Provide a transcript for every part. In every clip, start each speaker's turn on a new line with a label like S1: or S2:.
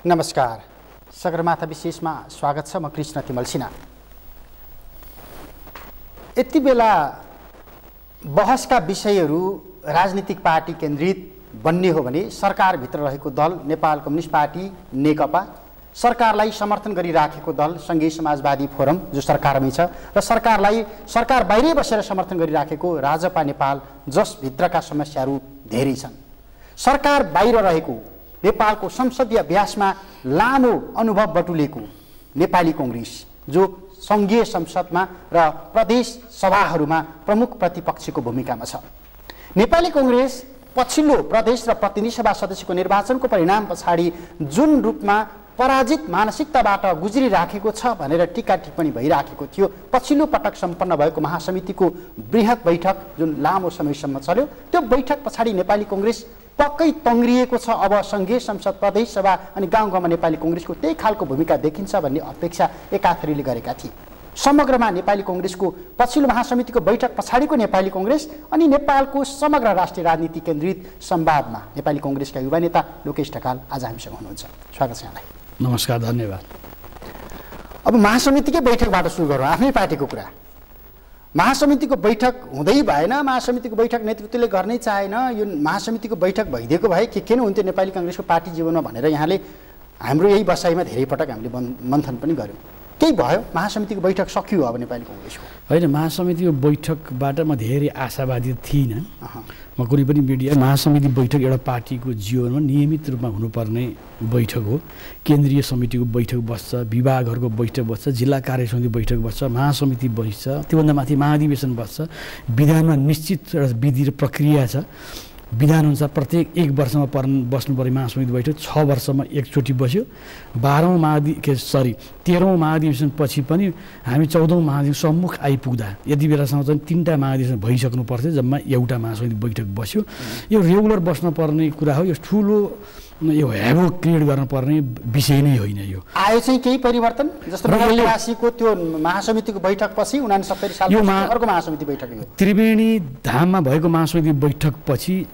S1: नमस्कार, सगरमाथा विशेषमा स्वागत छ। म कृष्ण तिमल सिन्हा। यति बेला बहसका विषयहरू राजनीतिक पार्टी केन्द्रित बन्ने हो भने सरकारभित्र रहेको दल नेपाल कम्युनिस्ट पार्टी नेकपा, सरकारलाई समर्थन गरिराखेको दल सङ्घीय समाजवादी फोरम जो सरकारमै छ, र सरकार बाहिरै बसेर समर्थन गरिराखेको राजपा नेपाल, जसभित्रका समस्याहरू धेरै छन्। सरकार बाहिर रहेको नेपालको संसदीय अभ्यासमा लामो अनुभव बटुलेको नेपाली कांग्रेस जो सङ्घीय संसदमा र प्रदेश सभाहरूमा प्रमुख प्रतिपक्षको भूमिकामा छ। नेपाली कांग्रेस पछिल्लो प्रदेश र प्रतिनिधि सभा सदस्यको निर्वाचनको परिणाम पछाडि जुन रूपमा पराजित मानसिकताबाट गुज्रिराखेको छ भनेर टीका टिप्पणी भइराखेको थियो। पछिल्लो पटक सम्पन्न भएको महासमितिको बृहत बैठक जुन लामो समयसम्म चल्यो, त्यो बैठक पछाडि नेपाली कांग्रेस पक्कै तङ्ग्रिएको छ। अब सङ्घीय संसद, प्रदेश सभा अनि गाउँ-गाउँमा नेपाली कांग्रेसको त्यही खालको भूमिका देखिन्छ भन्ने अपेक्षा एकाथरीले गरेका थिए। समग्रमा नेपाली कांग्रेसको पछिल्लो महासमितिको बैठक पछाडिको नेपाली कांग्रेस अनि नेपालको समग्र राष्ट्रिय राजनीति केन्द्रित संवादमा नेपाली कांग्रेसका युवा नेता लोकेश ढकाल आज हामीसँग हुनुहुन्छ। स्वागत छ यहाँलाई।
S2: नमस्कार, धन्यवाद।
S1: अब महासमितिकै बैठकबाट सुरु गरौँ। आफ्नै पार्टीको कुरा, महासमितिको बैठक हुँदै भएन, महासमितिको बैठक नेतृत्वले गर्नै चाहेन, यो महासमितिको बैठक भइदिएको भए के किन हुन्थ्यो नेपाली कांग्रेसको पार्टी जीवनमा भनेर यहाँले हाम्रो यही बसाइमा धेरै पटक हामीले मन्थन पनि गऱ्यौँ। केही भयो? महासमितिको बैठक सकियो अब नेपाली कांग्रेसको?
S2: होइन, महासमितिको बैठकबाट म धेरै आशावादी थिइनँ। म कुनै पनि मिडिया महासमिति बैठक एउटा पार्टीको जीवनमा नियमित रूपमा हुनुपर्ने बैठक हो। केन्द्रीय समितिको बैठक बस्छ, विभागहरूको बैठक बस्छ, जिल्ला कार्य समिति बैठक बस्छ, महासमिति बस्छ, त्योभन्दा माथि महाधिवेशन बस्छ। विधानमा निश्चित एउटा विधि र प्रक्रिया छ। विधानअनुसार प्रत्येक 1 वर्षमा बस्नु पर्ने महासमिति बैठक 6 वर्षमा एकचोटि बस्यो। 13औं महाधिवेशन पछि पनि हामी 14औं महाधिवेशन सम्मुख आइपुग्दा यति बेलासम्म चाहिँ 3टा महाधिवेशन भइसक्नु पर्थ्यो, जम्मा एउटा महासमिति बैठक बस्यो। यो रेगुलर बस्न पर्ने कुरा हो। यो ठुलो यो हेभोक क्रिएट गर्न पर्ने विषय नै होइन। यो
S1: आयो चाहिँ केही परिवर्तन, जस्तो नगरवासीको त्यो महासमितिको बैठक पछि 69 सालमा अर्को महासमिति बैठक हो।
S2: त्रिवेणी धाममा भएको महासमिति बैठक पछि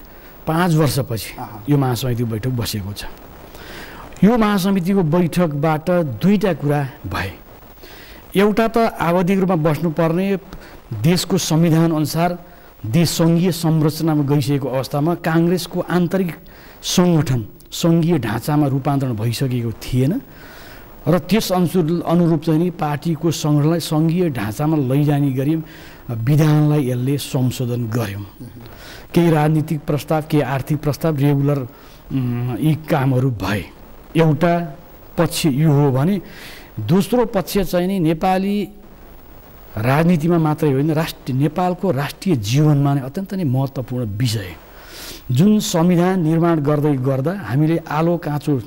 S2: 5 वर्षपछि यो महासमिति बैठक बसेको छ। यो महासमितिको बैठकबाट 2टा कुरा भए। एउटा त आवधिक रूपमा बस्नुपर्ने देशको संविधान अनुसार देश सङ्घीय संरचनामा गइसकेको अवस्थामा काङ्ग्रेसको आन्तरिक सङ्गठन सङ्घीय ढाँचामा रूपान्तरण भइसकेको थिएन र त्यस अनुरूप चाहिँ नि पार्टीको सङ्गठनलाई सङ्घीय ढाँचामा लैजाने गरी विधानलाई यसले संशोधन गर्यो। केही राजनीतिक प्रस्ताव, केही आर्थिक प्रस्ताव, रेगुलर यी कामहरू भए। एउटा पक्ष यो हो भने दोस्रो पक्ष चाहिँ नि नेपाली राजनीतिमा मात्रै होइन, नेपालको राष्ट्रिय जीवनमा नै अत्यन्त नै महत्त्वपूर्ण विषय जुन संविधान निर्माण गर्दा हामीले आलो काँचो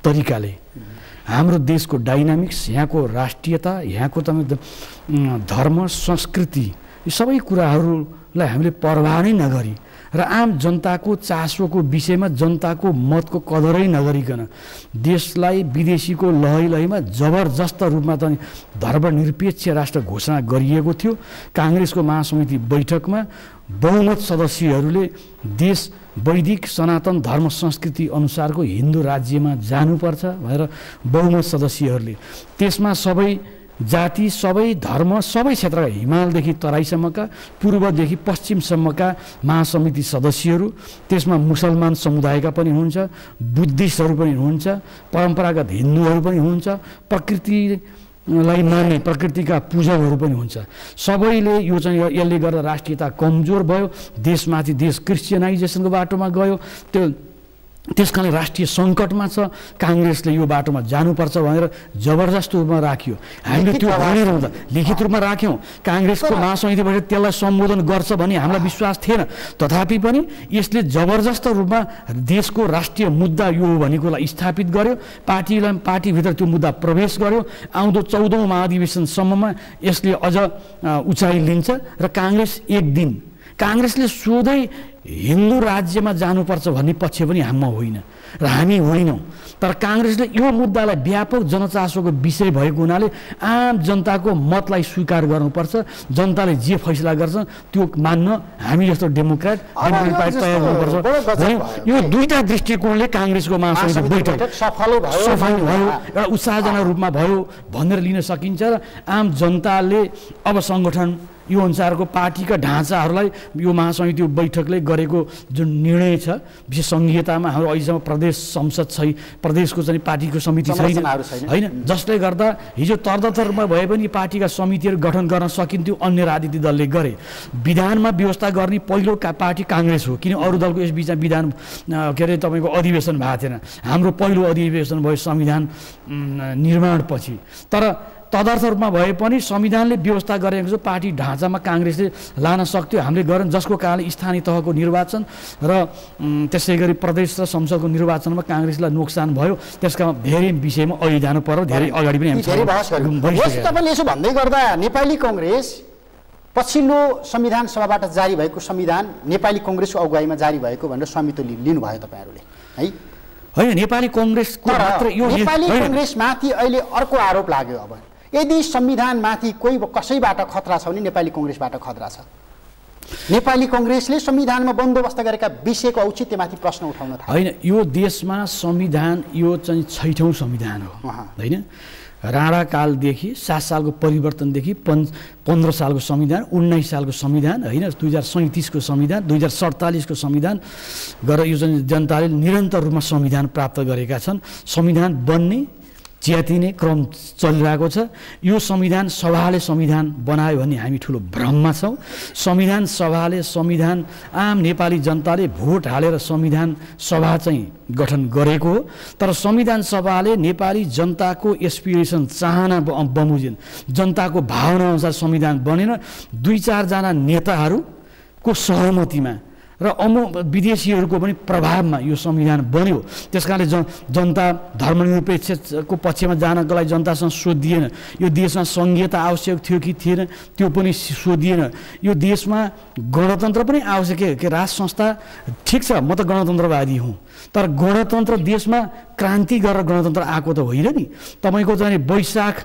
S2: तरिकाले हाम्रो देशको डाइनामिक्स, यहाँको राष्ट्रियता, यहाँको धर्म, संस्कृति, यी सबै कुराहरूलाई हामीले परवाह नै नगरी र आम जनताको चासोको विषयमा जनताको मतको कदरै नगरिकन देशलाई विदेशीको लहैमा जबरजस्त रूपमा चाहिँ धर्मनिरपेक्ष राष्ट्र घोषणा गरिएको थियो। काङ्ग्रेसको महासमिति बैठकमा बहुमत सदस्यहरूले देश वैदिक सनातन धर्म संस्कृति अनुसारको हिन्दू राज्यमा जानुपर्छ भनेर बहुमत सदस्यहरूले, त्यसमा सबै जाति, सबै धर्म, सबै क्षेत्रका हिमालदेखि तराईसम्मका, पूर्वदेखि पश्चिमसम्मका महासमिति सदस्यहरू, त्यसमा मुसलमान समुदायका पनि हुन्छ, बुद्धिस्टहरू पनि हुन्छ, परम्परागत हिन्दूहरू पनि हुन्छ, प्रकृतिलाई मान्ने प्रकृतिका पूजकहरू पनि हुन्छ। सबैले यो चाहिँ यसले गर्दा राष्ट्रियता कमजोर भयो, देशमाथि देश क्रिस्चियनाइजेसनको बाटोमा गयो, त्यस कारण राष्ट्रिय सङ्कटमा छ, काङ्ग्रेसले यो बाटोमा जानुपर्छ भनेर जबरजस्त रूपमा राख्यो। हामीले त्यो भनिरहँदा लिखित रूपमा राख्यौँ। काङ्ग्रेसको महासमिति बैठक त्यसलाई सम्बोधन गर्छ भन्ने हामीलाई विश्वास थिएन, तथापि पनि यसले जबरजस्त रूपमा देशको राष्ट्रिय मुद्दा यो हो भन्ने कुरालाई स्थापित गर्यो। पार्टीभित्र त्यो मुद्दा प्रवेश गर्यो। आउँदो 14औं महाधिवेशनसम्ममा यसले अझ उचाइ लिन्छ र काङ्ग्रेस एक दिन काङ्ग्रेसले सोधै हिन्दू राज्यमा जानुपर्छ भन्ने पक्ष पनि हाम्रो होइन र हामी होइनौँ। तर काङ्ग्रेसले यो मुद्दालाई व्यापक जनचासोको विषय भएको हुनाले आम जनताको मतलाई स्वीकार गर्नुपर्छ, जनताले जे फैसला गर्छ त्यो मान्न हामी जस्तो डेमोक्रेट तयार हुनुपर्छ। यो दुईटा दृष्टिकोणले काङ्ग्रेसको महासमिति बैठक सफल भयो, एउटा उत्साहजनक रूपमा भयो भनेर लिन सकिन्छ र आम जनताले अब सङ्गठन यो अनुसारको पार्टीका ढाँचाहरूलाई यो महासमिति बैठकले गरेको जुन निर्णय छ, विशेष सङ्घीयतामा हाम्रो अहिलेसम्म प्रदेश संसद छैन, प्रदेशको चाहिँ पार्टीको समिति छैन होइन, जसले गर्दा हिजो तर्दतरमा भए पनि पार्टीका समितिहरू गठन गर्न सकिन्थ्यो, अन्य राजनीतिक दलले गरे। विधानमा व्यवस्था गर्ने पहिलो पार्टी काङ्ग्रेस हो, किन अरू दलको यस बिचमा विधान के अरे तपाईँको अधिवेशन भएको थिएन। हाम्रो पहिलो अधिवेशन भयो संविधान निर्माणपछि। तर तदर्थ रूपमा भए पनि संविधानले व्यवस्था गरेको छ, पार्टी ढाँचामा काङ्ग्रेसले लान सक्थ्यो, हामीले गरेन, जसको कारणले स्थानीय तहको निर्वाचन र त्यसै गरी प्रदेश र संसदको निर्वाचनमा काङ्ग्रेसलाई नोक्सान भयो। त्यसका धेरै विषयमा अहिले जानु पर्यो, धेरै अगाडि पनि
S1: तपाईँले यसो भन्दै गर्दा नेपाली कङ्ग्रेस पछिल्लो संविधान सभाबाट जारी भएको संविधान नेपाली कङ्ग्रेसको अगुवाईमा जारी भएको भनेर स्वामित्व लिनुभयो तपाईँहरूले है?
S2: होइन, नेपाली कङ्ग्रेसको मात्र यो
S1: नेपाली कङ्ग्रेसमाथि अहिले अर्को आरोप लाग्यो। अब यदि संविधानमाथि कोही कसैबाट खतरा छ भने नेपाली कङ्ग्रेसबाट खतरा छ। नेपाली कङ्ग्रेसले संविधानमा बन्दोबस्त गरेका विषयको औचित्यमाथि प्रश्न उठाउन थाल्यो।
S2: होइन, यो देशमा संविधान यो चाहिँ 6औं संविधान हो होइन। राणाकालदेखि 7 सालको परिवर्तनदेखि 15 सालको संविधान, 19 सालको संविधान होइन, 2037 को संविधान, 2047 को संविधान गरेर यो चाहिँ जनताले निरन्तर रूपमा संविधान प्राप्त गरेका छन्। संविधान बन्ने च्यातिने क्रम चलिरहेको छ। यो संविधान सभाले संविधान बनायो भने हामी ठुलो भ्रममा छौँ। संविधान सभाले संविधान आम नेपाली जनताले भोट हालेर संविधान सभा चाहिँ गठन गरेको हो। तर संविधान सभाले नेपाली जनताको एस्पिरेसन चाहना बमोजिम जनताको भावना अनुसार संविधान बनेन। 2-4 जना नेताहरूको सहमतिमा र विदेशीहरूको पनि प्रभावमा यो संविधान बन्यो। त्यस कारणले जनता धर्मनिरपेक्षको पक्षमा जानको लागि जनतासँग सोधिएन। यो देशमा सङ्घीयता आवश्यक थियो कि थिएन त्यो पनि सोधिएन। यो देशमा गणतन्त्र पनि आवश्यक के राज संस्था ठिक छ, म त गणतन्त्रवादी हुँ, तर गणतन्त्र देशमा क्रान्ति गरेर गणतन्त्र आएको त होइन नि। तपाईँको चाहिँ वैशाख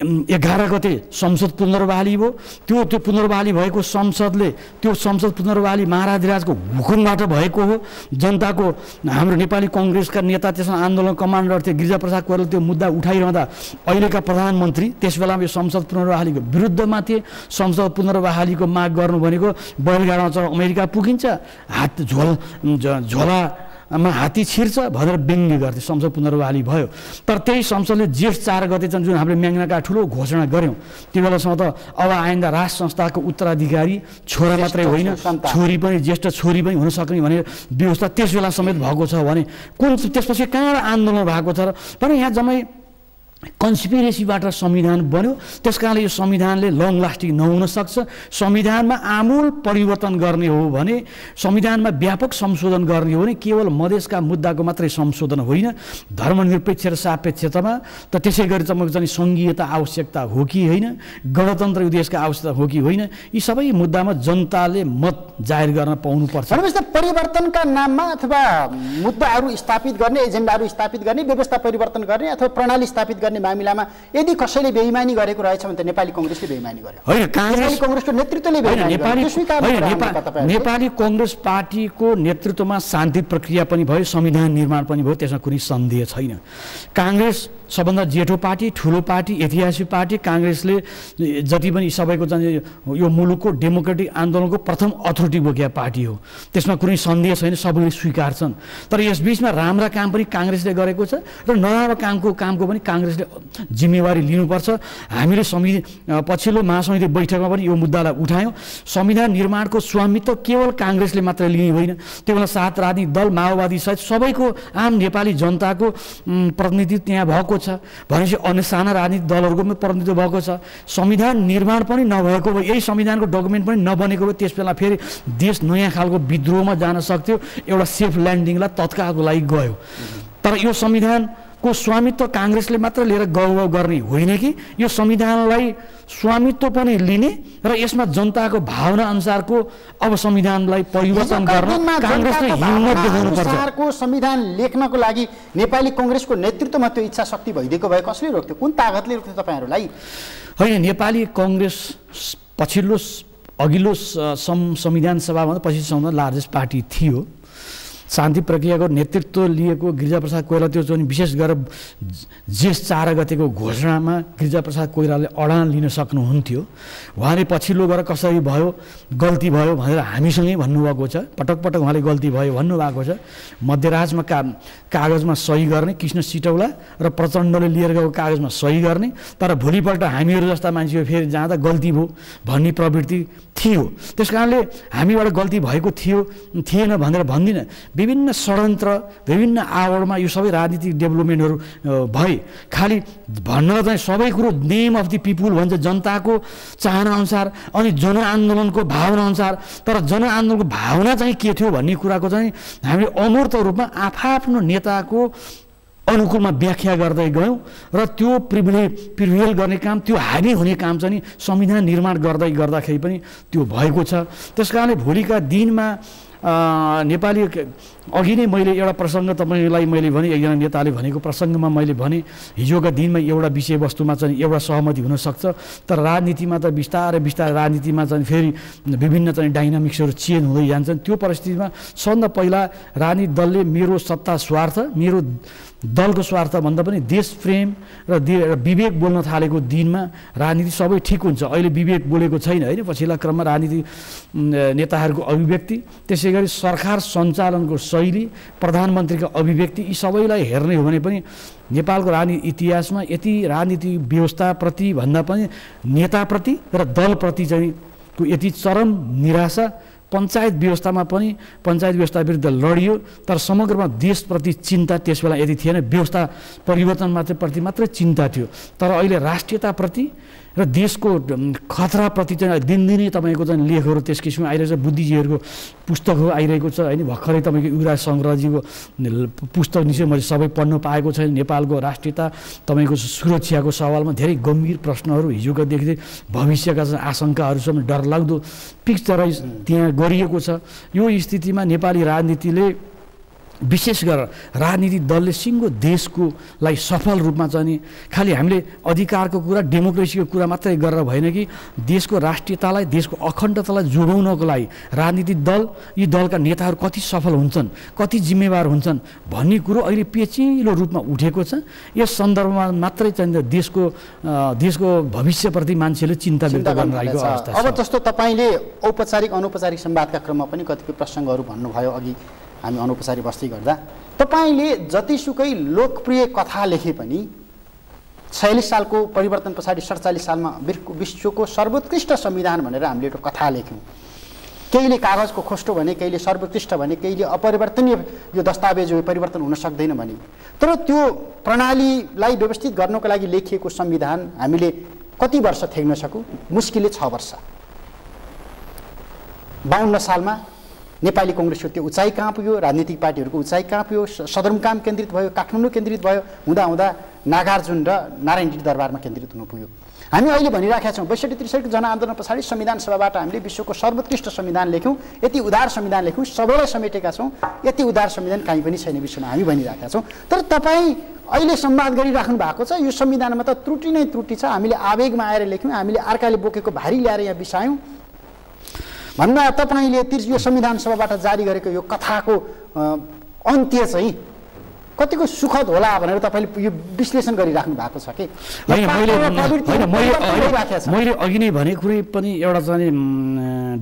S2: 11 गते संसद पुनर्बहाली भयो। त्यो पुनर्बहाली भएको संसद पुनर्बहाली महाराजराजको हुकुमबाट भएको हो। जनताको हाम्रो नेपाली कङ्ग्रेसका नेता त्यसमा आन्दोलन कमान्डर थिए गिरिजाप्रसाद कोइराला, त्यो मुद्दा उठाइरहँदा अहिलेका प्रधानमन्त्री त्यस बेलामा यो संसद पुनर्बहालीको विरुद्धमा थिए। संसद पुनर्बहालीको माग गर्नु भनेको बैलगाडामा चढ अमेरिका पुगिन्छ, झोलामा हात्ती छिर्छ भनेर व्यङ्ग्य गर्थे। संसद पुनर्बहाली भयो। तर त्यही संसदले जेठ 4 गते चाहिँ जुन हामीले म्याग्नाका ठुलो घोषणा गऱ्यौँ, त्यो बेलासम्म त अब आइन्दा राज संस्थाको उत्तराधिकारी छोरा मात्रै होइन, छोरी पनि, ज्येष्ठ छोरी पनि हुन सक्ने भनेर व्यवस्था त्यस बेला समेत भएको छ भने त्यसपछि कहाँ आन्दोलन भएको छ र पनि यहाँ जम्मै कन्स्पिरेसीबाट संविधान बन्यो। त्यस कारणले यो संविधानले लङ लास्टिङ नहुन सक्छ। संविधानमा आमूल परिवर्तन गर्ने हो भने, संविधानमा व्यापक संशोधन गर्ने हो भने केवल मधेसका मुद्दाको मात्रै संशोधन होइन, धर्मनिरपेक्ष र सापेक्षतामा त त्यसै गरी तपाईँको चाहिँ सङ्घीयता आवश्यकता हो कि होइन, गणतन्त्र यो देशका आवश्यकता हो कि होइन, यी सबै मुद्दामा जनताले मत जाहेर गर्न पाउनुपर्छ।
S1: परिवर्तनका नाममा अथवा मुद्दाहरू स्थापित गर्ने, एजेन्डाहरू स्थापित गर्ने, व्यवस्था परिवर्तन गर्ने अथवा प्रणाली स्थापित गर्ने मामिलामा यदि कसैले बेइमानी गरेको रहेछ भने त नेपाली कङ्ग्रेसले बेइमानी गर्यो होइन, काङ्ग्रेसको नेतृत्वले बेइमानी गर्यो।
S2: नेपाली कङ्ग्रेस पार्टीको नेतृत्वमा शान्ति प्रक्रिया पनि भयो, संविधान निर्माण पनि भयो, त्यसमा कुनै सन्देह छैन। काङ्ग्रेस सबभन्दा जेठो पार्टी, ठुलो पार्टी, ऐतिहासिक पार्टी। काङ्ग्रेसले जति पनि सबैको चाहिँ यो मुलुकको डेमोक्रेटिक आन्दोलनको प्रथम अथोरिटी बोकेका पार्टी हो, त्यसमा कुनै सन्देह छैन, सबैले स्वीकार्छन्। तर यसबीचमा राम्रा काम पनि काङ्ग्रेसले गरेको छ र नराम्रो कामको पनि काङ्ग्रेसले जिम्मेवारी लिनुपर्छ। हामीले पछिल्लो महासमिति बैठकमा पनि यो मुद्दालाई उठायौँ। संविधान निर्माणको स्वामित्व केवल काङ्ग्रेसले मात्र लिने होइन, त्यो बेला 7 राजनीतिक दल, माओवादी सहित सबैको आम नेपाली जनताको प्रतिनिधित्व त्यहाँ भएको छ भनेपछि अन्य साना राजनीतिक दलहरूको पनि प्रतिनिधित्व भएको छ। संविधान निर्माण पनि नभएको भए, यही संविधानको डकुमेन्ट पनि नबनेको भए त्यस बेला फेरि देश नयाँ खालको विद्रोहमा जान सक्थ्यो, एउटा सेफ ल्यान्डिङलाई तत्कालको लागि गयो। तर यो संविधान को स्वामित्व काङ्ग्रेसले मात्र लिएर गौरव गर्ने होइन कि यो संविधानलाई स्वामित्व पनि लिने र यसमा जनताको भावना अनुसारको अब संविधानलाई परिवर्तन गर्न काङ्ग्रेसले हिम्मत देखाउनुपर्छ।
S1: संविधान लेख्नको लागि नेपाली कांग्रेसको नेतृत्वमा त्यो इच्छा शक्ति भइदिएको भए कसले रोक्थ्यो, कुन तागतले रोक्थ्यो तपाईँहरूलाई?
S2: होइन, नेपाली कांग्रेस अघिल्लो संविधान सभाभन्दा पछिसम्म लार्जेस्ट पार्टी थियो। शान्ति प्रक्रियाको नेतृत्व लिएको गिरिजाप्रसाद कोइराला त्यो चाहिँ विशेष गरेर जेठ 4 गतेको घोषणामा गिरिजाप्रसाद कोइरालाले अडान लिन सक्नुहुन्थ्यो। उहाँले पछिल्लो गएर कसरी भयो, गल्ती भयो भनेर हामीसँगै भन्नुभएको छ। पटक पटक उहाँले गल्ती भयो भन्नुभएको छ। मध्यराजमा कागजमा सही गर्ने कृष्ण सिटौला र प्रचण्डले लिएर गएको कागजमा सही गर्ने, तर भोलिपल्ट हामीहरू जस्ता मान्छेहरू फेरि जाँदा गल्ती भयो भन्ने प्रवृत्ति थियो। त्यस कारणले हामीबाट गल्ती भएको थिएन भनेर भन्दिनँ। विभिन्न षड्यन्त्र, विभिन्न आवडमा यो सबै राजनीतिक डेभलपमेन्टहरू भए। खालि भन्न चाहिँ सबै कुरो नेम अफ दि पिपुल भन्छ, जनताको चाहना अनुसार अनि जनआन्दोलनको भावना अनुसार। तर जनआन्दोलनको भावना चाहिँ के थियो भन्ने कुराको चाहिँ हामीले अमूर्त रूपमा आफआफ्नो नेताको अनुकूलमा व्याख्या गर्दै गयौँ र त्यो प्रिभिलेज गर्ने काम, त्यो हावी हुने काम चाहिँ संविधान निर्माण गर्दाखेरि पनि त्यो भएको छ। त्यस कारणले भोलिका दिनमा नेपाली अघि नै मैले एउटा प्रसङ्ग तपाईँलाई मैले भने, एकजना नेताले भनेको प्रसङ्गमा मैले भने हिजोका दिनमा एउटा विषयवस्तुमा चाहिँ एउटा सहमति हुनसक्छ, तर राजनीतिमा त बिस्तारै राजनीतिमा चाहिँ फेरि विभिन्न चाहिँ डाइनामिक्सहरू चेन्ज हुँदै जान्छन्। त्यो परिस्थितिमा सबभन्दा पहिला राजनीतिक दलले मेरो सत्ता स्वार्थ, मेरो दलको स्वार्थभन्दा पनि देश प्रेम र विवेक बोल्न थालेको दिनमा राजनीति सबै ठिक हुन्छ। अहिले विवेक बोलेको छैन होइन, पछिल्ला क्रममा राजनीति नेताहरूको अभिव्यक्ति, त्यसै गरी सरकार सञ्चालनको शैली, प्रधानमन्त्रीको अभिव्यक्ति, यी सबैलाई हेर्ने हो भने पनि नेपालको राजनीति इतिहासमा यति राजनीति व्यवस्थाप्रति भन्दा पनि नेताप्रति र दलप्रति चाहिँ यति चरम निराशा। पञ्चायत व्यवस्थामा पनि पञ्चायत व्यवस्था विरुद्ध लडियो, तर समग्रमा देशप्रति चिन्ता त्यस बेला यति थिएन। व्यवस्था परिवर्तनप्रति मात्रै चिन्ता थियो, तर अहिले राष्ट्रियताप्रति र देशको खतराप्रति चाहिँ दिनदिनै तपाईँको चाहिँ लेखहरू त्यस किसिमको आइरहेको छ। बुद्धिजीवीहरूको पुस्तकहरू आइरहेको छ होइन। भर्खरै तपाईँको युवराज शङ्करजीको पुस्तक निश्चय मैले सबै पढ्न पाएको छैन। नेपालको राष्ट्रियता, तपाईँको सुरक्षाको सवालमा धेरै गम्भीर प्रश्नहरू हिजोका देखि भविष्यका आशंकाहरूसम्म डरलाग्दो पिक्चरै त्यहाँ गरिएको छ। यो स्थितिमा नेपाली राजनीतिले विशेष गरेर राजनीतिक दलले सिङ्गो देशको लागि सफल रूपमा चाहिँ खालि हामीले अधिकारको कुरा, डेमोक्रेसीको कुरा मात्रै गरेर भएन कि देशको राष्ट्रियतालाई, देशको अखण्डतालाई जोगाउनको लागि राजनीतिक दल, यी दलका नेताहरू कति सफल हुन्छन्, कति जिम्मेवार हुन्छन् भन्ने कुरो अहिले पेचिलो रूपमा उठेको छ। यस सन्दर्भमा मात्रै चाहिँ देशको भविष्यप्रति मान्छेले चिन्ता व्यक्त गरिरहेको अवस्था छ।
S1: अब जस्तो तपाईँले औपचारिक अनौपचारिक संवादका क्रममा पनि कतिपय प्रसङ्गहरू भन्नुभयो, अघि हामी अनौपचारिक बस्दै गर्दा तपाईँले जतिसुकै लोकप्रिय कथा लेखे पनि 46 सालको परिवर्तन पछाडि 47 सालमा विश्वको सर्वोत्कृष्ट संविधान भनेर हामीले एउटा कथा लेख्यौँ। केहीले कागजको खोस्टो भने, केहीले सर्वोत्कृष्ट भने, केहीले अपरिवर्तनीय यो दस्तावेज हो, परिवर्तन हुन सक्दैन भने। तर त्यो प्रणालीलाई व्यवस्थित गर्नको लागि लेखिएको संविधान हामीले कति वर्ष थ्याक्न सक्यौँ? मुस्किलले 6 वर्ष। 52 सालमा नेपाली कांग्रेसको त्यो उचाइ कहाँ पुग्यो, राजनीतिक पार्टीहरूको उचाइ कहाँ पुग्यो, सदरमुकाम केन्द्रित भयो, काठमाडौँ केन्द्रित भयो, हुँदा नागार्जुन र नारायणगढी दरबारमा केन्द्रित हुन पुग्यो। हामी अहिले भनिराखेका छौँ 62-63 जनआन्दोलन पछाडि संविधान सभाबाट हामीले विश्वको सर्वोत्कृष्ट संविधान लेख्यौँ, यति उदार संविधान लेख्यौँ, सबैलाई समेटेका छौँ, यति उदार संविधान कहीँ पनि छैन विश्वमा, हामी भनिराखेका छौँ। तर तपाईँ अहिले संवाद गरिराख्नु भएको छ, यो संविधानमा त त्रुटि नै त्रुटि छ, हामीले आवेगमा आएर लेख्यौँ, हामीले अर्काले बोकेको भारी ल्याएर यहाँ बिसायौँ भन्दा तपाईँले यो संविधान सभाबाट जारी गरेको यो कथाको अन्त्य चाहिँ कतिको सुखद होला भनेर तपाईँले यो विश्लेषण गरिराख्नु भएको छ कि?
S2: मैले अघि नै भने कुनै पनि एउटा चाहिँ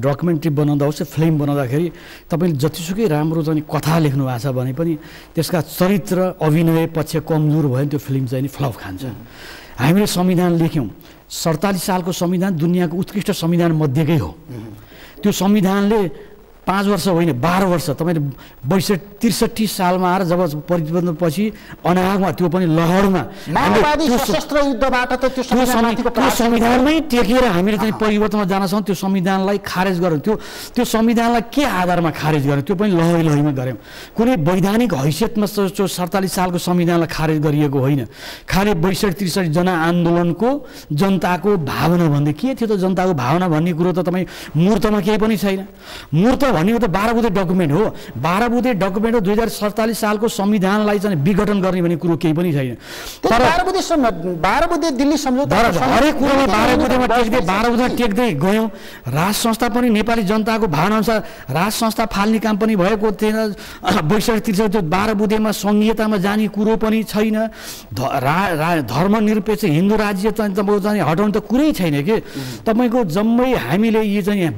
S2: डकुमेन्ट्री बनाउँदा होस्, फिल्म बनाउँदाखेरि तपाईँले जतिसुकै राम्रो चाहिँ कथा लेख्नु भएको छ भने पनि त्यसका चरित्र अभिनय पक्ष कमजोर भयो भने त्यो फिल्म चाहिँ फ्लप खान्छ। हामीले संविधान लेख्यौँ, 47 सालको संविधान दुनियाँको उत्कृष्ट संविधान मध्येकै हो। त्यो संविधानले 5 वर्ष होइन 12 वर्ष तपाईँले 62-63 सालमा आएर जब परिवर्तनपछि अनागमा त्यो पनि लहरमा संविधानमै टेकेर हामीले चाहिँ परिवर्तनमा जान सक्छौँ। त्यो संविधानलाई खारेज गर्यौँ। त्यो संविधानलाई के आधारमा खारेज गर्यौँ त्यो पनि लहैमा गऱ्यौँ। कुनै वैधानिक हैसियतमा 47 सालको संविधानलाई खारेज गरिएको होइन। खालि 62-63 जनआन्दोलनको जनताको भावना भन्दै के थियो त? जनताको भावना भन्ने कुरो त तपाईँ मूर्तमा केही पनि छैन। मूर्त भनेको त 12 बुँदे डकुमेन्ट हो। 12 बुँदे डकुमेन्ट हो। 2047 सालको संविधानलाई चाहिँ विघटन गर्ने भन्ने कुरो केही पनि छैन।
S1: तर 12 बुँदे दिल्ली सम्झौता
S2: हरेक कुरोमा 12 बुँदेमा टेक्दै गयौँ। राज संस्था पनि नेपाली जनताको भावना अनुसार राज संस्था फाल्ने काम पनि भएको थिएन। 62-63 त्यो 12 बुँदेमा संघीयतामा जाने कुरो पनि छैन। धर्मनिरपेक्ष हिन्दू राज्य चाहिँ हटाउनु त कुरै छैन कि। तपाईँको जम्मै हामीले यो चाहिँ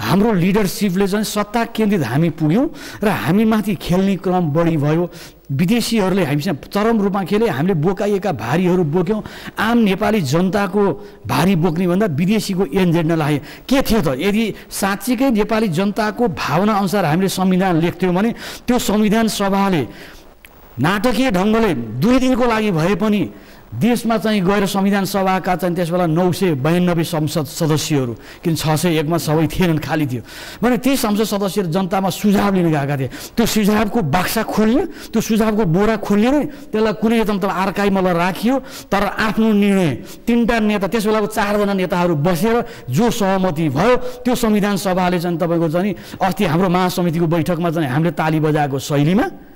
S2: हाम्रो लिडरसिपले चाहिँ सत्ता केन्द्रित हामी पुग्यौँ र हामी माथि खेल्ने क्रम बढी भयो। विदेशीहरूले हामीसँग चरम रूपमा खेले। हामीले बोकाइएका भारीहरू बोक्यौँ। आम नेपाली जनताको भारी बोक्ने भन्दा विदेशीको एजेन्डा लाग्यो। के थियो त? यदि साँच्चीकै नेपाली जनताको भावना अनुसार हामीले संविधान लेख्थ्यौँ भने त्यो संविधान सभाले नाटकीय ढङ्गले 2 दिनको लागि भए पनि देशमा चाहिँ गएर संविधान सभाका चाहिँ त्यसबेला 992 संसद सदस्यहरू, किन 601 सबै थिएनन्, खाली थियो भने ती संसद सदस्यहरू जनतामा सुझाव लिन गएका थिए। त्यो सुझावको बाक्सा खोल्यो, त्यो सुझावको बोरा खोल्यो नै त्यसलाई कुनै मतलब आर्काइभमा राखियो। तर आफ्नो निर्णय 3टा नेता, त्यसबेलाको 4 जना नेताहरू बसेर जो सहमति भयो त्यो संविधान सभाले चाहिँ तपाईँको चाहिँ अस्ति हाम्रो महासमितिको बैठकमा चाहिँ हामीले ताली बजाएको शैलीमा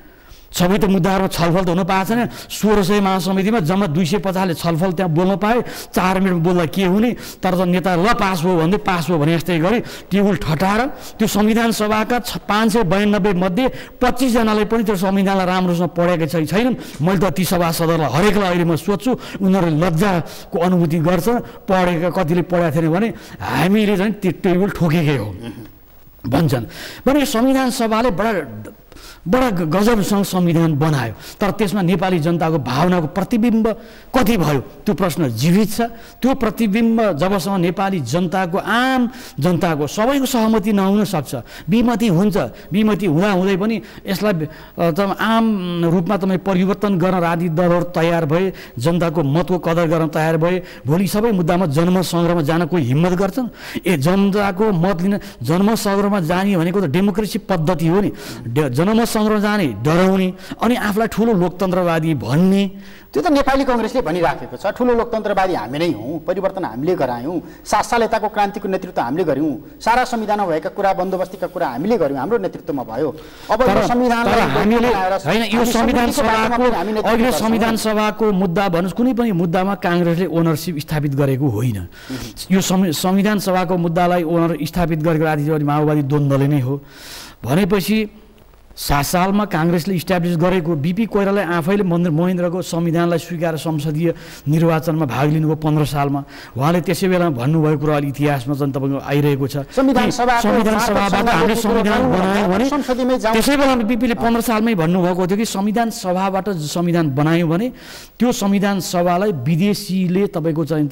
S2: सबै त मुद्दाहरूमा छलफल त हुन पाएको छैन। 1600 महासमितिमा जम्मा 250ले छलफल त्यहाँ बोल्न पाए। 4 मिनट बोल्दा के हुने? तर त नेता ल पास भयो भन्दै पास भयो भने जस्तै गरी टेबल ठटाएर त्यो संविधान सभाका 592 मध्ये 25 जनाले पनि त्यो संविधानलाई राम्रोसँग पढेकै छैनन्। मैले त ती सभासदहरूलाई हरेकलाई अहिले म सोध्छु उनीहरूले लज्जाको अनुभूति गर्छ। पढेका कतिले पढेका थिएन भने हामीले चाहिँ त्यो टेबल ठोकेकै हो भन्छन्। भने संविधान सभाले बडा गजबसँग संविधान बनायो। तर त्यसमा नेपाली जनताको भावनाको प्रतिबिम्ब कति भयो त्यो प्रश्न जीवित छ। त्यो प्रतिबिम्ब जबसम्म नेपाली जनताको आम जनताको सबैको सहमति नहुन सक्छ, विमति हुन्छ। विमति हुँदै पनि यसलाई आम रूपमा तपाईँ परिवर्तन गर्न राजनीतिक दलहरू तयार भए, जनताको मतको कदर गर्न तयार भए, भोलि सबै मुद्दामा जनमत-सङ्ग्रहमा जान कोही हिम्मत गर्छन्? जनताको मत लिन जनमत-सङ्ग्रहमा जाने भनेको त डेमोक्रेसी पद्धति हो नि। जनमत सङ्ग्रह जाने, डराउने अनि आफूलाई ठुलो लोकतन्त्रवादी भन्ने,
S1: त्यो त नेपाली कङ्ग्रेसले भनिराखेको छ। ठुलो लोकतन्त्रवादी हामी नै हौँ, परिवर्तन हामीले गरायौँ, 7 साल यताको क्रान्तिको नेतृत्व हामीले गऱ्यौँ, सारा संविधानमा भएका कुरा बन्दोबस्तीका कुरा हामीले गऱ्यौँ, हाम्रो नेतृत्वमा भयो। अब यो संविधानलाई हामीले हैन, यो संविधान सभाको मुद्दा भन्नुस्, कुनै पनि मुद्दामा काङ्ग्रेसले ओनरसिप स्थापित गरेको होइन। यो संविधान सभाको मुद्दालाई ओनर स्थापित गरेको राजनीतिवादी माओवादी द्वन्द्वले नै हो। भनेपछि 7 सालमा काङ्ग्रेसले इस्टाब्लिस गरेको बिपी कोइराला आफैले महेन्द्रको संविधानलाई स्वीकार संसदीय निर्वाचनमा भाग लिनुभयो 15 सालमा। उहाँले त्यसै बेला भन्नुभएको कुरा अहिले इतिहासमा चाहिँ तपाईँको आइरहेको छ। संविधान सभाबाट हामीले संविधान बनायौँ भने त्यसै बेला बिपीले 15 सालमै भन्नुभएको थियो कि संविधान सभाबाट संविधान बनायौँ भने त्यो संविधान सभालाई विदेशीले तपाईँको चाहिँ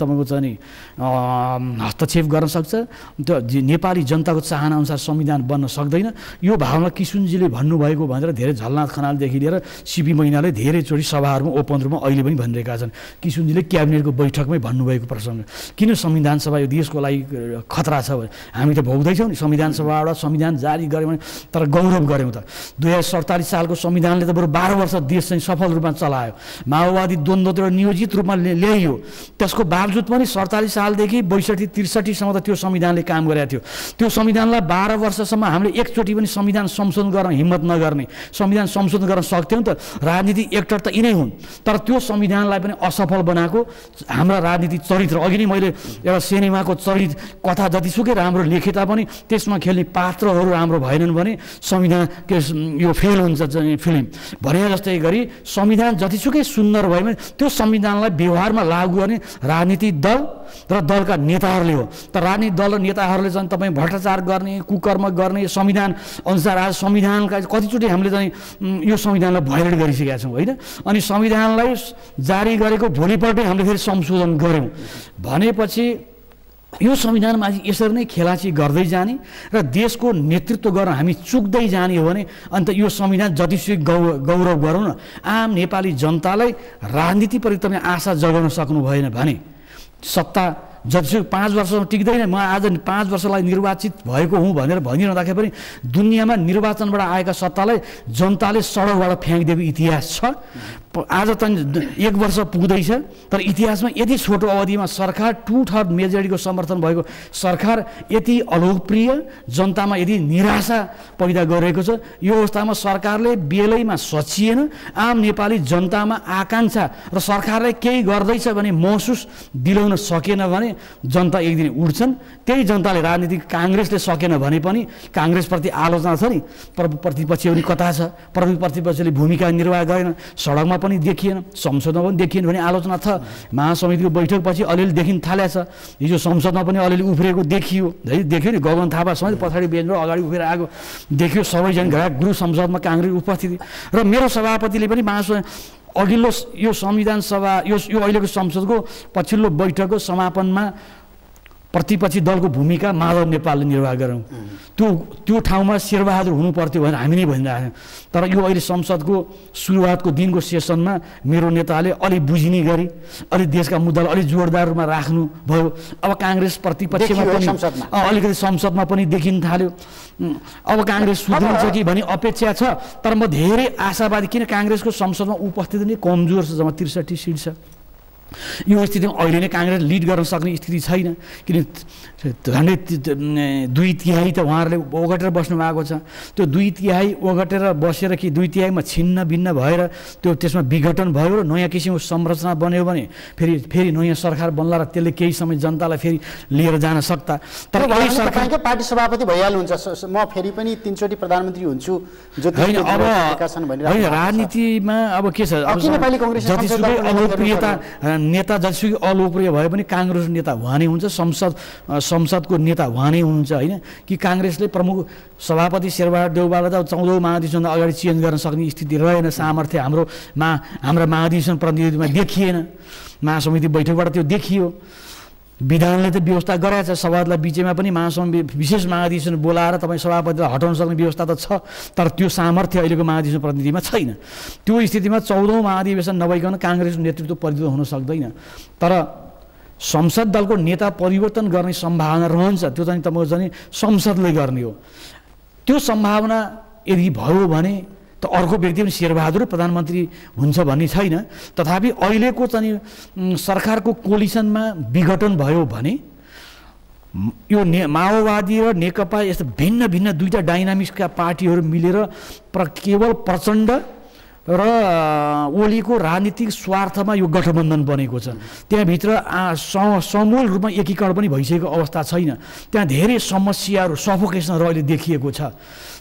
S1: हस्तक्षेप गर्न सक्छ। त्यो नेपाली जनताको चाहना अनुसार संविधान बन्न सक्दैन। यो भावना किशुनजीले भएको भनेर धेरै झलनाथ खनालदेखि लिएर सिपी मैनाले धेरैचोटि सभाहरूमा ओपन रूपमा अहिले पनि भनिरहेका छन्। किशुनजीले क्याबिनेटको बैठकमै भन्नुभएको प्रसङ्ग, किन संविधान सभा यो देशको लागि खतरा छ भने हामी त भोग्दैछौँ नि। संविधान सभाबाट संविधान जारी गऱ्यौँ भने तर गौरव गऱ्यौँ त। 2047 सालको संविधानले त बरु 12 वर्ष देश चाहिँ सफल रूपमा चलायो, माओवादी द्वन्द्वतिर नियोजित रूपमा ल्याइयो। त्यसको बावजुद पनि 47 सालदेखि 62-63 सम्म त त्यो संविधानले काम गरेको थियो। त्यो संविधानलाई 12 वर्षसम्म हामीले एकचोटि पनि संविधान संशोधन गर्न हिम्मत नगर्ने, संविधान संशोधन गर्न सक्थ्यौँ त। राजनीतिक एक्टर त यिनै हुन्, तर त्यो संविधानलाई पनि असफल बनाएको हाम्रा राजनीतिक चरित्र। अघि नै मैले एउटा सिनेमाको चरित्र कथा जतिसुकै राम्रो लेखे तापनि त्यसमा खेल्ने पात्रहरू राम्रो भएनन् भने संविधान यो फेल हुन्छ फिल्म भने जस्तै गरी संविधान जतिसुकै सुन्दर भयो भने त्यो संविधानलाई व्यवहारमा लागू गर्ने राजनीतिक दल र दलका नेताहरूले हो। तर राजनीतिक दल र नेताहरूले चाहिँ तपाईँ भ्रष्टाचार गर्ने, कुकर्म गर्ने, संविधान अनुसार आज संविधानका कतिचोटि हामीले चाहिँ यो संविधानलाई भयोलेट गरिसकेका छौँ होइन। अनि संविधानलाई जारी गरेको भोलिपल्टै हामीले फेरि संशोधन गऱ्यौँ भनेपछि
S2: यो संविधानमा आज यसरी नै खेलाची गर्दै जाने र देशको नेतृत्व गर्न हामी चुक्दै जाने हो भने अन्त यो संविधान जतिसुकै गौरव गरौँ न, आम नेपाली जनतालाई राजनीतिप्रति तपाईँ आशा जगाउन सक्नु भएन भने सत्ता जतिसुकै 5 वर्षसम्म टिक्दैन। म आज 5 वर्षलाई निर्वाचित भएको हुँ भनेर भनिरहँदाखेरि पनि दुनियाँमा निर्वाचनबाट आएका सत्तालाई जनताले सडकबाट फ्याँकिदिएको इतिहास छ। आज त 1 वर्ष पुग्दैछ, तर इतिहासमा यति छोटो अवधिमा सरकार 2/3 मेजोरिटीको समर्थन भएको सरकार यति अलोकप्रिय, जनतामा यति निराशा पैदा गरेको छ। यो अवस्थामा सरकारले बेलैमा सचिएन, आम नेपाली जनतामा आकाङ्क्षा र सरकारले केही गर्दैछ भने महसुस दिलाउन सकेन भने जनता एक दिन उठ्छन्। त्यही जनताले राजनीतिक काङ्ग्रेसले सकेन भने पनि काङ्ग्रेसप्रति आलोचना छ नि, प्रतिपक्ष पनि कता छ, प्रतिपक्षले भूमिका निर्वाह गरेन, सडकमा पनि देखिएन, संसदमा पनि देखिएन भने आलोचना छ। महासमितिको बैठकपछि अलिअलि देखिन थालेछ, हिजो संसदमा पनि अलिअलि उफ्रिएको देखियो, है देखियो नि, गगन थापा समेत पछाडि बेन्चबाट अगाडि उफ्रेर आएको देखियो, सबैजना घरा गुरु संसदमा काङ्ग्रेस उपस्थिति। र मेरो सभापतिले पनि अघिल्लो यो संविधान सभा यो अहिलेको संसदको पछिल्लो बैठकको समापनमा प्रतिपक्षी दलको भूमिका माधव नेपालले निर्वाह गरौँ, त्यो ठाउँमा शेरबहादुर हुनु पर्थ्यो भनेर हामी नै भनिरहेको छौँ। तर यो अहिले संसदको सुरुवातको दिनको सेसनमा मेरो नेताले अलि बुझिने गरी अलि देशका मुद्दालाई अलि जोरदार रूपमा राख्नु भयो। अब काङ्ग्रेस प्रतिपक्षमा पनि अलिकति संसदमा पनि देखिन थाल्यो। अब काङ्ग्रेस सुध्रिन्छ कि भन्ने अपेक्षा छ, तर म धेरै आशावादी, किन काङ्ग्रेसको संसदमा उपस्थिति नै कमजोर छ, जम्मा 63 सिट छ। यो स्थितिमा अहिले नै काङ्ग्रेस लिड गर्न सक्ने स्थिति छैन, किन झन्डै 2/3 त उहाँहरूले ओगटेर बस्नु भएको छ। त्यो 2/3 ओगटेर बसेर कि 2/3 छिन्न भिन्न भएर त्यसमा विघटन भयो र नयाँ किसिमको संरचना बन्यो भने फेरि नयाँ सरकार बन्ला र त्यसले केही समय जनतालाई फेरि लिएर जान सक्ता। तर
S1: अहिले सरकारको पार्टी सभापति भइहाल्नुहुन्छ, म फेरि पनि 3 चोटि प्रधानमन्त्री हुन्छु
S2: होइन। अब राजनीतिमा अब के छ, जतिसुकै अलोकप्रियता नेता जतिसुकै अलोकप्रिय भए पनि काङ्ग्रेस नेता उहाँ नै हुन्छ, संसदको नेता उहाँ नै हुनुहुन्छ, होइन कि काङ्ग्रेसले प्रमुख सभापति शेरबहादुर देउवालाई त 14औं महाधिवेशनभन्दा अगाडि चेन्ज गर्न सक्ने स्थिति रहेन, सामर्थ्य हाम्रा महाधिवेशन प्रतिनिधिमा देखिएन, महासमिति बैठकबाट त्यो देखियो। विधानले त व्यवस्था गराएको छ, सभालाई बिचैमा पनि विशेष महाधिवेशन बोलाएर तपाईँ सभापतिलाई हटाउन सक्ने व्यवस्था त छ, तर त्यो सामर्थ्य अहिलेको महाधिवेशन प्रतिनिधिमा छैन। त्यो स्थितिमा 14औं महाधिवेशन नभइकन काङ्ग्रेसको नेतृत्व परिवर्तन हुन सक्दैन। तर संसद दलको नेता परिवर्तन गर्ने सम्भावना रहन्छ, त्यो चाहिँ तपाईँको चाहिँ संसदले गर्ने हो। त्यो सम्भावना यदि भयो भने त अर्को व्यक्ति पनि शेरबहादुर प्रधानमन्त्री हुन्छ भन्ने छैन। तथापि अहिलेको चाहिँ सरकारको कोलिसनमा विघटन भयो भने यो माओवादी र नेकपा यस्तो भिन्न भिन्न दुईटा डाइनामिक्सका पार्टीहरू मिलेर केवल प्रचण्ड र ओलीको राजनीतिक स्वार्थमा यो गठबन्धन बनेको छ। त्यहाँभित्र समूल रूपमा एकीकरण पनि भइसकेको अवस्था छैन। त्यहाँ धेरै समस्याहरू, सफोकेसनहरू अहिले देखिएको छ।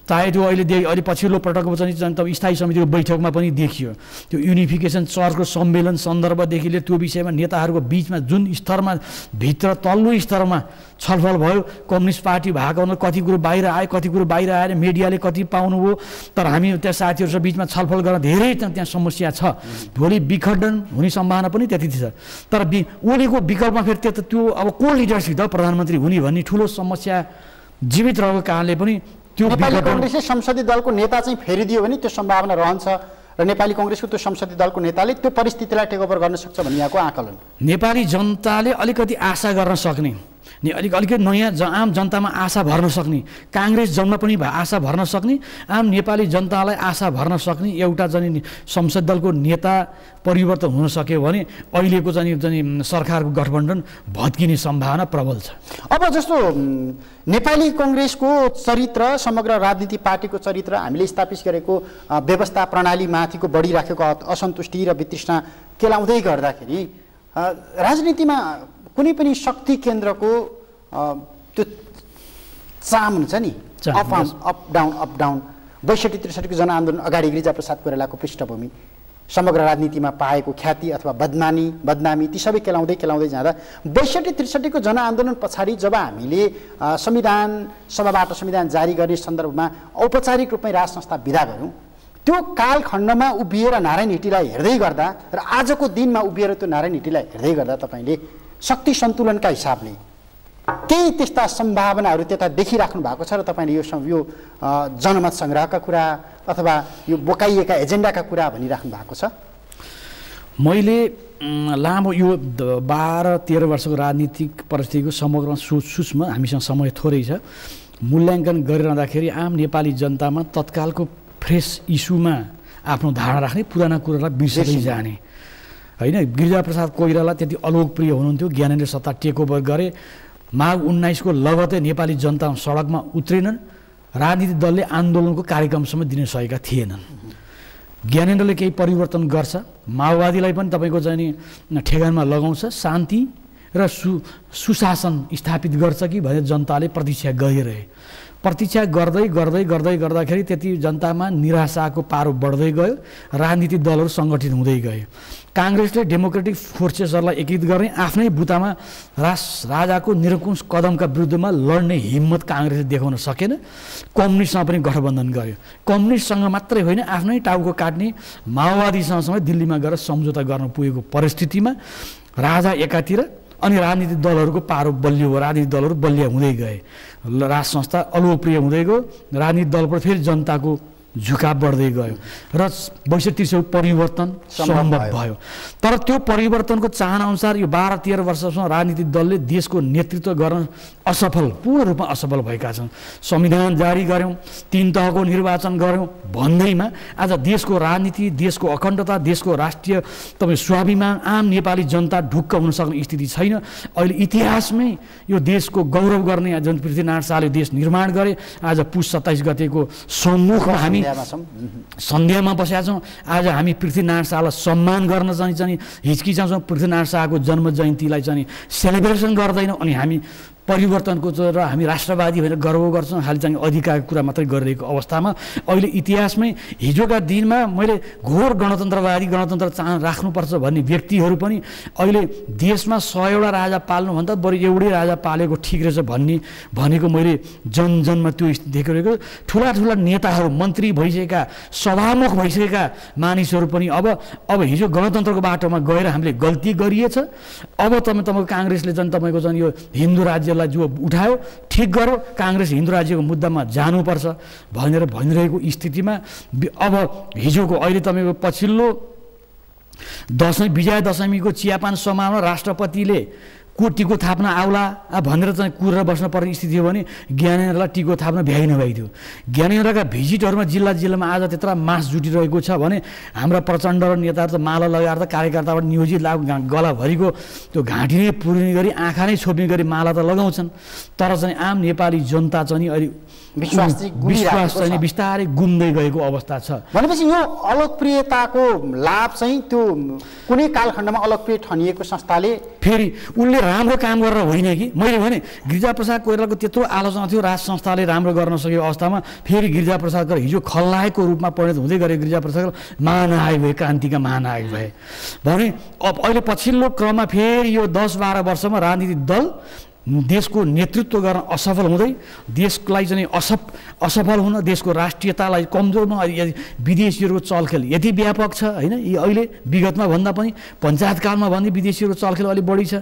S2: चाहे त्यो अहिले पछिल्लो पटकको चाहिँ स्थायी समितिको बैठकमा पनि देखियो, त्यो युनिफिकेसन चर्चको सम्मेलन सन्दर्भदेखि लिएर त्यो विषयमा नेताहरूको बिचमा जुन स्तरमा भित्र तल्लो स्तरमा छलफल भयो, कम्युनिस्ट पार्टी भएको कति कुरो बाहिर आयो, कति कुरो बाहिर आएर मिडियाले कति पाउनुभयो, तर हामी त्यहाँ साथीहरूसँग बिचमा छलफल गर्न धेरै त्यहाँ समस्या छ। भोलि विखण्डन हुने सम्भावना पनि त्यति छ। तर ओलीको विकल्पमा फेरि त्यो अब को लिडरसिप त प्रधानमन्त्री हुने भन्ने ठुलो समस्या जीवित रहेको कारणले पनि त्यो
S1: नेपाली काङ्ग्रेसले संसदीय दलको नेता चाहिँ फेरिदियो भने त्यो सम्भावना रहन्छ र नेपाली काङ्ग्रेसको त्यो संसदीय दलको नेताले त्यो परिस्थितिलाई टेकओभर गर्न सक्छ भन्ने यहाँको आकलन।
S2: नेपाली जनताले अलिकति आशा गर्न सक्ने, अलिकति नयाँ आम जनतामा आशा भर्न सक्ने, काङ्ग्रेस जनमा पनि आशा भर्न सक्ने, आम नेपाली जनतालाई आशा भर्न सक्ने एउटा चाहिँ संसद दलको नेता परिवर्तन हुन सक्यो भने अहिलेको चाहिँ सरकारको गठबन्धन भत्किने सम्भावना प्रबल छ।
S1: अब जस्तो नेपाली काङ्ग्रेसको चरित्र, समग्र राजनीति पार्टीको चरित्र, हामीले स्थापित गरेको व्यवस्था प्रणालीमाथिको बढिराखेको असन्तुष्टि र वितृष्णा केलाउँदै गर्दाखेरि राजनीतिमा कुनै पनि शक्ति केन्द्रको त्यो चाम हुन्छ नि, अप डाउन 62-63 को जनआन्दोलन अगाडि गिरिजाप्रसाद कोइरालाको पृष्ठभूमि, समग्र राजनीतिमा पाएको ख्याति अथवा बदनामी ती सबै केलाउँदै जाँदा 62-63 को जनआन्दोलन पछाडि जब हामीले संविधान सभाबाट संविधान जारी गर्ने सन्दर्भमा औपचारिक रूपमै राज संस्था विदा गऱ्यौँ, त्यो कालखण्डमा उभिएर नारायण हिटीलाई हेर्दै गर्दा र आजको दिनमा उभिएर त्यो नारायण हिटीलाई हेर्दै गर्दा तपाईँले शक्ति सन्तुलनका हिसाबले केही त्यस्ता सम्भावनाहरू त्यता देखिराख्नु भएको छ र तपाईँले यो जनमत सङ्ग्रहका कुरा अथवा यो बोकाइएका एजेन्डाका कुरा भनिराख्नु भएको छ?
S2: मैले लामो यो 12-13 वर्षको राजनीतिक परिस्थितिको समग्र सूक्ष्म हामीसँग समय थोरै छ मूल्याङ्कन गरिरहँदाखेरि आम नेपाली जनतामा तत्कालको फ्रेस इस्युमा आफ्नो धारणा राख्ने पुराना कुरालाई बिर्सँदै जाने होइन। गिरिजाप्रसाद कोइराला त्यति अलोकप्रिय हुनुहुन्थ्यो, ज्ञानेन्द्र सत्ता टेक ओभर गरे, माघ 19 को लगतै नेपाली जनता सडकमा उत्रेनन्, राजनीतिक दलले आन्दोलनको कार्यक्रमसम्म दिन सकेका थिएनन्। ज्ञानेन्द्रले केही परिवर्तन गर्छ, माओवादीलाई पनि तपाईँको चाहिँ ठेगानमा लगाउँछ, शान्ति र सुशासन स्थापित गर्छ कि भनेर जनताले प्रतीक्षा गरिरहे। प्रतीक्षा गर्दै गर्दै गर्दै गर्दाखेरि त्यति जनतामा निराशाको पारो बढ्दै गयो, राजनीतिक दलहरू सङ्गठित हुँदै गए। काङ्ग्रेसले डेमोक्रेटिक फोर्सेसहरूलाई एकीकृत गर्ने आफ्नै बुतामा राजाको निरङ्कुश कदमका विरुद्धमा लड्ने हिम्मत काङ्ग्रेसले देखाउन सकेन। कम्युनिस्टसँग पनि गठबन्धन गर्यो, कम्युनिस्टसँग मात्रै होइन आफ्नै टाउको काट्ने माओवादीसँग दिल्लीमा गएर सम्झौता गर्न पुगेको परिस्थितिमा राजा एकातिर अनि राजनीतिक दलहरूको पारो बलियो, राजनीतिक दलहरू बलिया हुँदै गए, राज संस्था अलोकप्रिय हुँदै गयो, राजनीतिक दलबाट फेरि जनताको झुकाव बढ्दै गयो र 62-63 परिवर्तन सम्भव भयो। तर त्यो परिवर्तनको चाहनाअनुसार यो 12-13 वर्षसम्म राजनीतिक दलले देशको नेतृत्व गर्न पूर्ण रूपमा असफल भएका छन्। संविधान जारी गऱ्यौँ, 3 तहको निर्वाचन गऱ्यौँ भन्दैमा आज देशको राजनीति, देशको अखण्डता, देशको राष्ट्रिय स्वाभिमान आम नेपाली जनता ढुक्क हुन सक्ने स्थिति छैन। अहिले इतिहासमै यो देशको गौरव गर्ने जुन पृथ्वीनारायण शाहले देश निर्माण गरे, आज पुष 27 गतेको सम्मुखमा हामी सन्ध्यामा बसेका छौँ। आज हामी पृथ्वीनारायण शाहलाई सम्मान गर्न चाहिँ हिचकिचाउँछौँ, पृथ्वीनारायण शाहको जन्म जयन्तीलाई चाहिँ सेलिब्रेसन गर्दैनौँ अनि हामी परिवर्तनको र हामी राष्ट्रवादी भनेर गर्व गर्छौँ, खालि चाहिँ अधिकारको कुरा मात्रै गरिरहेको अवस्थामा अहिले इतिहासमै हिजोका दिनमा मैले घोर गणतन्त्रवादी गणतन्त्र राख्नुपर्छ भन्ने व्यक्तिहरू पनि अहिले देशमा 100 राजा पाल्नुभन्दा बरु एउटै राजा पालेको ठिक रहेछ भनेको मैले जनजनमा त्यो देखिरहेको। ठुला नेताहरू, मन्त्री भइसकेका, सभामुख भइसकेका मानिसहरू पनि अब हिजो गणतन्त्रको बाटोमा गएर हामीले गल्ती गरिएछ, अब तपाईँको काङ्ग्रेसले चाहिँ तपाईँको चाहिँ यो हिन्दू राज्य जो उठायो ठिक गर्यो, काङ्ग्रेस हिन्दू राज्यको मुद्दामा जानुपर्छ भनेर भनिरहेको स्थितिमा अब हिजोको अहिले तपाईँको पछिल्लो विजया दशमीको चियापान समारोहमा राष्ट्रपतिले को टिको थाप्न आउला भनेर चाहिँ कुरेर बस्न पर्ने स्थिति हो भने ज्ञानेन्द्रलाई टिको थाप्न भ्याइ नभई थियो। ज्ञानेन्द्रका भिजिटहरूमा जिल्ला आज त्यत्रा मास जुटिरहेको छ भने हाम्रा प्रचण्ड र नेताहरू त माला लगाएर त कार्यकर्ताबाट नियोजित गलाभरिको त्यो घाँटी नै पुर्ने गरी आँखा नै छोप्ने गरी माला त लगाउँछन्, तर चाहिँ आम नेपाली जनता चाहिँ अहिले विश्वास चाहिँ बिस्तारै गुम्दै गएको अवस्था छ।
S1: भनेपछि यो अलोकप्रियताको लाभ चाहिँ त्यो कुनै कालखण्डमा अलोकप्रिय ठनिएको संस्थाले
S2: फेरि उनले राम्रो काम गरेर होइन कि मैले भने गिरिजाप्रसाद कोइरालाको त्यत्रो आलोचना थियो, राज संस्थाले राम्रो गर्न सकेको अवस्थामा फेरि गिरिजाप्रसाद हिजो खलनायकको रूपमा परिणत हुँदै गरे। गिरिजाप्रसाद महानायक भए, क्रान्तिका महानायक भए भने अब अहिले पछिल्लो क्रममा फेरि यो 10-12 वर्षमा राजनीतिक दल देशको नेतृत्व गर्न असफल हुँदै देशलाई चाहिँ असफल हुन, देशको राष्ट्रियतालाई कमजोर हुन, विदेशीहरूको चलखेल यति व्यापक छ होइन। अहिले विगतमा भन्दा पनि पञ्चायतकालमा भन्दै विदेशीहरूको चलखेल अलिक बढी छ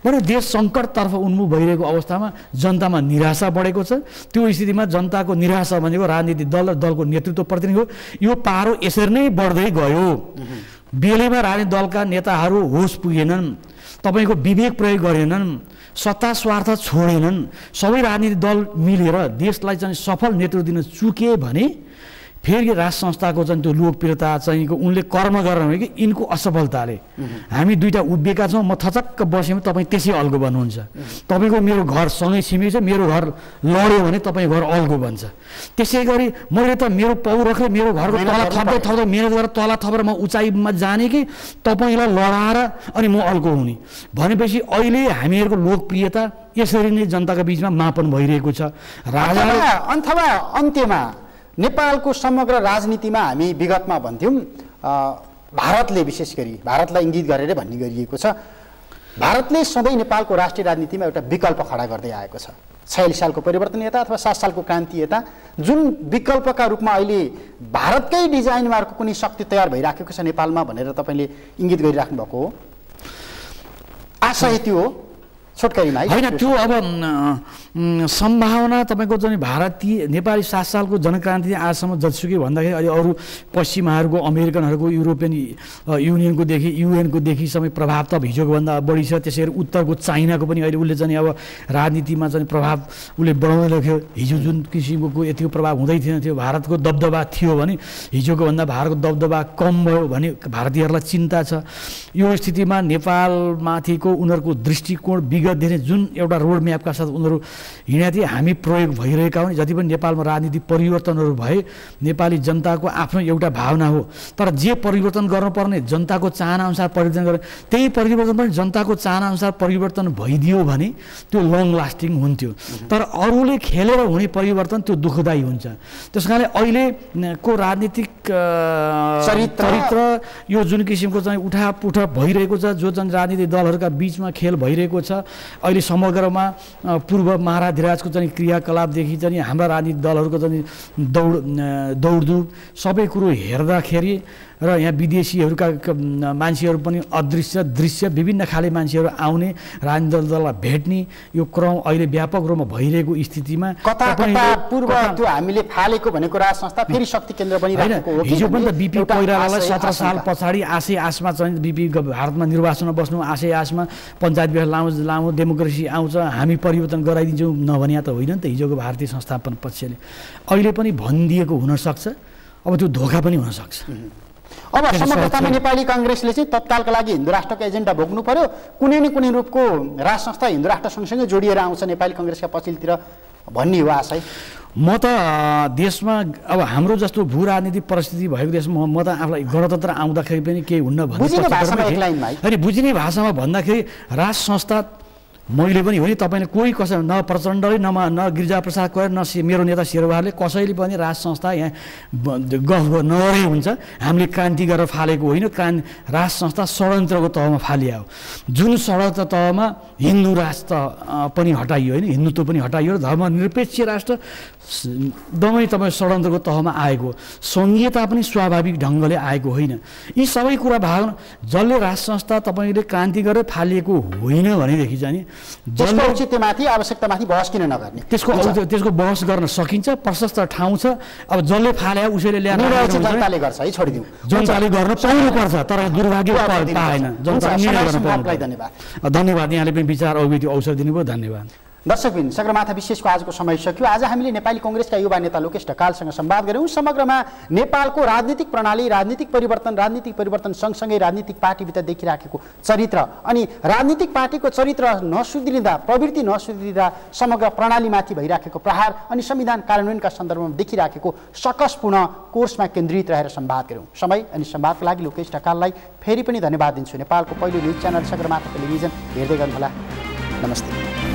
S2: भने देश सङ्कटतर्फ उन्मुख भइरहेको अवस्थामा जनतामा निराशा बढेको छ। त्यो स्थितिमा जनताको निराशा भनेको राजनीतिक दल र दलको नेतृत्वप्रति नै हो। यो पारो यसरी नै बढ्दै गयो। बेलैमा राजनीतिक दलका नेताहरू होस पुगेनन्, तपाईँको विवेक प्रयोग गरेनन्, सत्ता स्वार्थ छोडेनन्, सबै राजनीतिक दल मिलेर देशलाई चाहिँ सफल नेतृत्व दिन चुके भने फेरि राज संस्थाको चाहिँ त्यो लोकप्रियता चाहिँ उनले कर्म गरेर हो कि यिनको असफलताले हामी दुईटा उभिएका छौँ। म थचक्क बसेँ, तपाईँ त्यसै अल्गो भन्नुहुन्छ। तपाईँको मेरो घर सँगै छिमेकी छ, मेरो घर लड्यो भने तपाईँ घर अल्गो भन्छ। त्यसै गरी मैले त मेरो पौरखले मेरो घरको तला थप्दै मिहिनेत गरेर तला थपेर म उचाइमा जाने कि तपाईँलाई लडाएर अनि म अल्गो हुने भनेपछि अहिले हामीहरूको लोकप्रियता यसरी नै जनताको बिचमा मापन भइरहेको छ। राजा
S1: अथवा अन्त्यमा नेपालको समग्र राजनीतिमा हामी विगतमा भन्थ्यौँ भारतले विशेष गरी भारतलाई इङ्गित गरेर भन्ने गरिएको छ, भारतले सधैँ नेपालको राष्ट्रिय राजनीतिमा एउटा विकल्प खडा गर्दै आएको छ। 46 सालको परिवर्तन यता अथवा 7 सालको क्रान्ति यता जुन विकल्पका रूपमा अहिले भारतकै डिजाइनमा अर्को कुनै शक्ति तयार भइराखेको छ नेपालमा भनेर तपाईँले इङ्गित गरिराख्नु भएको हो। आशा यति हो छोटकरीमा
S2: होइन त्यो अब सम्भावना तपाईँको चाहिँ भारतीय नेपाली 7 सालको जनक्रान्ति आजसम्म जतिसुकै भन्दाखेरि अहिले अरू पश्चिमाहरूको अमेरिकनहरूको युरोपियन युनियनकोदेखि युएनकोदेखि सबै प्रभाव त हिजोको भन्दा बढी छ। त्यसै गरी उत्तरको चाइनाको पनि अहिले उसले चाहिँ अब राजनीतिमा चाहिँ प्रभाव उसले बढाउँदै लग्यो। हिजो जुन किसिमको यतिको प्रभाव हुँदै थिएन थियो, भारतको दबदबा थियो भने हिजोको भन्दा भारतको दबदबा कम भयो भने भारतीयहरूलाई चिन्ता छ। यो स्थितिमा नेपालमाथिको उनीहरूको दृष्टिकोण विगतदेखि जुन एउटा रोड म्यापका साथ उनीहरू हिँडेका थिए, हामी प्रयोग भइरहेका हुन्। जति पनि नेपालमा राजनीतिक परिवर्तनहरू भए नेपाली जनताको आफ्नो एउटा भावना हो, तर जे परिवर्तन गर्नुपर्ने जनताको चाहनाअनुसार परिवर्तन गर्ने, त्यही परिवर्तन पनि जनताको चाहनाअनुसार परिवर्तन भइदियो भने त्यो लङ लास्टिङ हुन्थ्यो। तर अरूले खेलेर हुने परिवर्तन त्यो दुःखदायी हुन्छ। त्यस कारणले अहिलेको राजनीतिक चरित्र यो जुन किसिमको चाहिँ उठापुठ भइरहेको छ, जो चाहिँ राजनीतिक दलहरूका बिचमा खेल भइरहेको छ, अहिले समग्रमा पूर्व महाराधिराजको चाहिँ क्रियाकलापदेखि चाहिँ हाम्रा राजनीतिक दलहरूको चाहिँ दौडधुप सबै कुरो हेर्दाखेरि र यहाँ विदेशीहरूका मान्छेहरू पनि अदृश्य दृश्य विभिन्न खाले मान्छेहरू आउने राजनीतिक दललाई भेट्ने यो क्रम अहिले व्यापक रूपमा भइरहेको स्थितिमा
S1: कता पूर्व त्यो हामीले फालेको भनेको राज संस्था फेरि शक्ति केन्द्र बनिरहेको हो।
S2: हिजो पनि त बिपी कोइरालालाई 17 साल पछाडि आशय आशमा चाहिँ बिपी भारतमा निर्वाचनमा बस्नु, आशय आशमा पञ्चायत व्यवस्था लामो डेमोक्रेसी आउँछ, हामी परिवर्तन गराइदिन्छौँ नभनिया त होइन नि त हिजोको भारतीय संस्थापन पक्षले। अहिले पनि भनिदिएको हुनसक्छ, अब त्यो धोका पनि हुनसक्छ।
S1: अब समग्रतामा नेपाली काङ्ग्रेसले चाहिँ तत्कालका लागि हिन्दू राष्ट्रको एजेन्डा भोग्नु पर्यो, कुनै न कुनै रूपको राज संस्था हिन्दू राष्ट्र सँगसँगै जोडिएर आउँछ नेपाली काङ्ग्रेसका पछिल्तिर भन्ने हो आशय।
S2: म त देशमा अब हाम्रो जस्तो भू राजनीतिक परिस्थिति भएको देशमा म त आफूलाई गणतन्त्र आउँदाखेरि पनि केही हुन्न भन्ने अनि बुझिने भाषामा भन्दाखेरि राज संस्था मैले पनि हो नि, तपाईँले कोही कसै न प्रचण्डले न गिरिजाप्रसाद कोइराला न मेरो नेता शेरबहादुरले कसैले पनि राज संस्था यहाँ गफ नगरे हुन्छ। हामीले क्रान्ति गरेर फालेको होइन, राज संस्था षड्यन्त्रको तहमा फालिया हो। जुन षड्यन्त्र तहमा हिन्दू राष्ट्र पनि हटाइयो होइन, हिन्दुत्व पनि हटाइयो, धर्मनिरपेक्ष राष्ट्र दमै तपाईँ षड्यन्त्रको तहमा आएको, सङ्घीयता पनि स्वाभाविक ढङ्गले आएको होइन। यी सबै कुरा भाग जसले राज संस्था तपाईँले क्रान्ति गरेर फालिएको होइन भनेदेखि चाहिँ
S1: जसको औचित्यमाथि आवश्यकतामाथि बहस किन नगर्ने,
S2: त्यसको बहस गर्न सकिन्छ, प्रशस्त ठाउँ छ। अब जसले फाले उसैले ल्याएर
S1: जनताले गर्छ है, छोडिदिउँ,
S2: जनताले गर्न पाउनुपर्छ, तर दुर्भाग्य पाएन जनता। धन्यवाद, यहाँले पनि विचार अभिव्यक्ति अवसर दिनुभयो, धन्यवाद।
S1: दर्शकबिन, सगरमाथा विशेषको आजको समय सकियो। आज हामीले नेपाली काङ्ग्रेसका युवा नेता लोकेश ढकालसँग संवाद गऱ्यौँ। समग्रमा नेपालको राजनीतिक प्रणाली, राजनीतिक परिवर्तन सँगसँगै राजनीतिक पार्टीभित्र देखिराखेको चरित्र अनि राजनीतिक पार्टीको चरित्र नसुध्रिँदा, प्रवृत्ति नसुध्रिँदा समग्र प्रणालीमाथि भइराखेको प्रहार अनि संविधान कार्यान्वयनका सन्दर्भमा देखिराखेको सकसपूर्ण कोर्समा केन्द्रित रहेर संवाद गऱ्यौँ। समय अनि संवादको लागि लोकेश ढकाललाई फेरि पनि धन्यवाद दिन्छु। नेपालको पहिलो न्युज च्यानल सगरमाथा टेलिभिजन हेर्दै गर्नुहोला। नमस्ते।